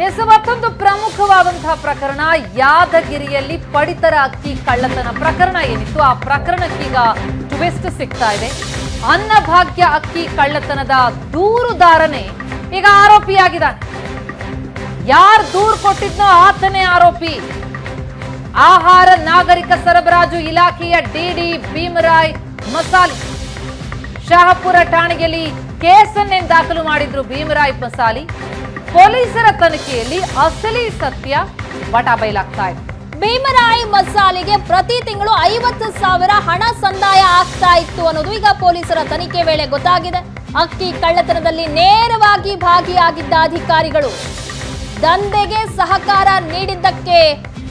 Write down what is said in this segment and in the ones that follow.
ಮತ್ತೊಂದು ಪ್ರಮುಖವಾದಂತಹ ಪ್ರಕರಣ ಯಾದಗಿರಿಯಲ್ಲಿ ಪಡಿತರ ಅಕ್ಕಿ ಕಳ್ಳತನ ಪ್ರಕರಣ ಏನಿತ್ತು ಆ ಪ್ರಕರಣಕ್ಕೀಗ ಟ್ವಿಸ್ಟ್ ಸಿಗ್ತಾ ಇದೆ. ಅನ್ನಭಾಗ್ಯ ಅಕ್ಕಿ ಕಳ್ಳತನದ ದೂರುದಾರನೇ ಈಗ ಆರೋಪಿಯಾಗಿದ್ದಾನೆ. ಯಾರು ದೂರು ಕೊಟ್ಟಿದ್ನೋ ಆತನೇ ಆರೋಪಿ. ಆಹಾರ ನಾಗರಿಕ ಸರಬರಾಜು ಇಲಾಖೆಯ ಡಿಡಿ ಭೀಮರಾಯ್ ಮಸಾಲಿ ಶಹಾಪುರ ಠಾಣೆಯಲ್ಲಿ ಕೇಸನ್ನೇ ದಾಖಲು ಮಾಡಿದ್ರು ಭೀಮರಾಯ್ ಮಸಾಲಿ. ಪೊಲೀಸರ ತನಿಖೆಯಲ್ಲಿ ಅಸಲಿ ಸತ್ಯ ಬಟಾ ಬಯಲಾಗ್ತಾ ಇದೆ. ಭೀಮರಾಯ್ ಮಸಾಲಿಗೆ ಪ್ರತಿ ತಿಂಗಳು 50,000 ಹಣ ಸಂದಾಯ ಆಗ್ತಾ ಇತ್ತು ಅನ್ನೋದು ಈಗ ಪೊಲೀಸರ ತನಿಖೆ ವೇಳೆ ಗೊತ್ತಾಗಿದೆ. ಅಕ್ಕಿ ಕಳ್ಳತನದಲ್ಲಿ ನೇರವಾಗಿ ಭಾಗಿಯಾಗಿದ್ದ ಅಧಿಕಾರಿಗಳು ದಂಧೆಗೆ ಸಹಕಾರ ನೀಡಿದ್ದಕ್ಕೆ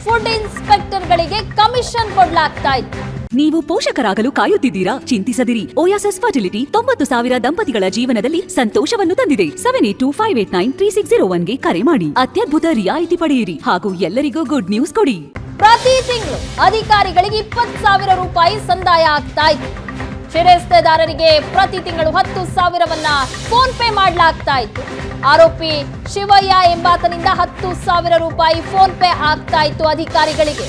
ಫುಡ್ ಇನ್ಸ್ಪೆಕ್ಟರ್ಗಳಿಗೆ ಕಮಿಷನ್ ಕೊಡಲಾಗ್ತಾ ಇತ್ತು. ನೀವು ಪೋಷಕರಾಗಲು ಕಾಯುತ್ತಿದ್ದೀರಾ? ಚಿಂತಿಸದಿರಿ. ಓಯಾಸಿಸ್ ಫರ್ಟಿಲಿಟಿ 90,000 ದಂಪತಿಗಳ ಜೀವನದಲ್ಲಿ ಸಂತೋಷವನ್ನು ತಂದಿದೆ. 7825893601ಗೆ ಕರೆ ಮಾಡಿ ಅತ್ಯದ್ಭುತ ರಿಯಾಯಿತಿ ಪಡೆಯಿರಿ ಹಾಗೂ ಎಲ್ಲರಿಗೂ ಗುಡ್ ನ್ಯೂಸ್ ಕೊಡಿ. ಪ್ರತಿ ತಿಂಗಳು ಅಧಿಕಾರಿಗಳಿಗೆ 20,000 ರೂಪಾಯಿ ಸಂದಾಯ ಆಗ್ತಾ ಇತ್ತು. ಶಿರಸ್ತೆದಾರರಿಗೆ ಪ್ರತಿ ತಿಂಗಳು 10,000ವನ್ನ ಫೋನ್ ಪೇ ಮಾಡಲಾಗ್ತಾ ಇತ್ತು. ಆರೋಪಿ ಶಿವಯ್ಯ ಎಂಬಾತನಿಂದ 10,000 ರೂಪಾಯಿ ಫೋನ್ ಪೇ ಆಗ್ತಾ ಇತ್ತು ಅಧಿಕಾರಿಗಳಿಗೆ.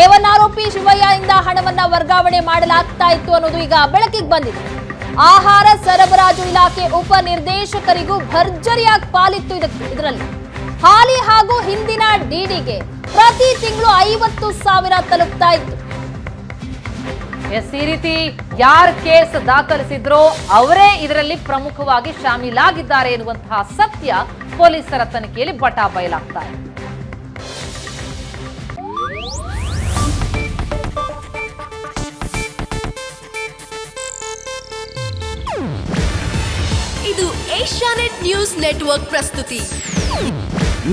ಏವನ್ ಆರೋಪಿ ಶಿವಯ್ಯ ಇಂದ ಹಣವನ್ನ ವರ್ಗಾವಣೆ ಮಾಡಲಾಗ್ತಾ ಇತ್ತು ಅನ್ನೋದು ಈಗ ಬೆಳಕಿಗೆ ಬಂದಿದೆ. ಆಹಾರ ಸರಬರಾಜು ಇಲಾಖೆ ಉಪ ನಿರ್ದೇಶಕರಿಗೂ ಭರ್ಜರಿಯಾಗಿ ಪಾಲಿತ್ತು ಇದರಲ್ಲಿ. ಹಾಲಿ ಹಾಗೂ ಹಿಂದಿನ ಡಿಡಿಗೆ ಪ್ರತಿ ತಿಂಗಳು 50,000 ತಲುಪ್ತಾ ಇತ್ತು. ಈ ರೀತಿ ಯಾರು ಕೇಸ್ ದಾಖಲಿಸಿದ್ರೋ ಅವರೇ ಇದರಲ್ಲಿ ಪ್ರಮುಖವಾಗಿ ಶಾಮೀಲಾಗಿದ್ದಾರೆ ಎನ್ನುವಂತಹ ಸತ್ಯ ಪೊಲೀಸರ ತನಿಖೆಯಲ್ಲಿ ಬಟಾ ಬಯಲಾಗ್ತಾ ಇದೆ. ಇದು ಏಷ್ಯಾನೆಟ್ ನ್ಯೂಸ್ ನೆಟ್ವರ್ಕ್ ಪ್ರಸ್ತುತಿ.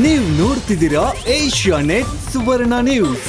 ನೀವು ನೋಡ್ತಿದ್ದೀರಾ ಏಷ್ಯಾನೆಟ್ ಸುವರ್ಣ ನ್ಯೂಸ್.